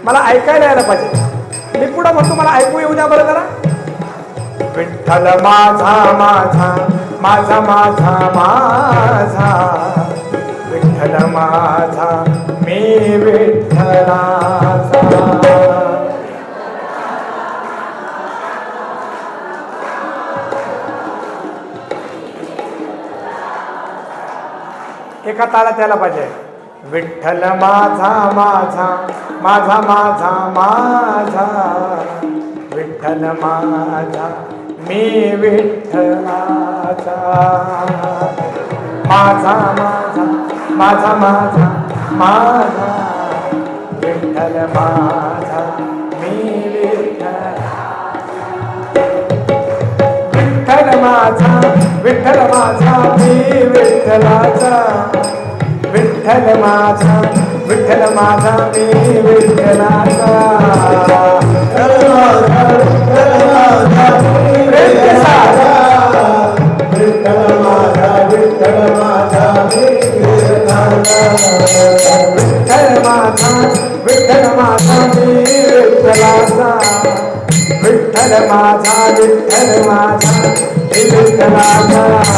मला ऐकायला यायला पाहिजे. मी पुढं म्हणतो, मला ऐकू येऊ द्या बरं जरा. विठ्ठल माझा माझा माझा माझा माझा, विठ्ठल माझा मी विठ्ठलाचा. एका ताला त्याला पाहिजे. विठ्ठल माझा माझा माझा माझा माझा, विठ्ठल माझा मी विठ्ठलाचा. माझा माझा माझा माझा माझा, विठ्ठल माझा मी विठ्ठल माझा, विठ्ठल माझा मी विठ्ठलाचा. विठ्ठल माझा, विठ्ठल माझा मी विठ्ठलाचा. विठ्ठल माझा, विठ्ठल माझा मी विठ्ठलाचा. विठ्ठल माझा, विठ्ठल माझा मी विठ्ठलाचा. विठ्ठल माझा, विठ्ठल माझा मी विठ्ठलाचा. विठ्ठल माझा, विठ्ठल माझा, विठ्ठल माझा.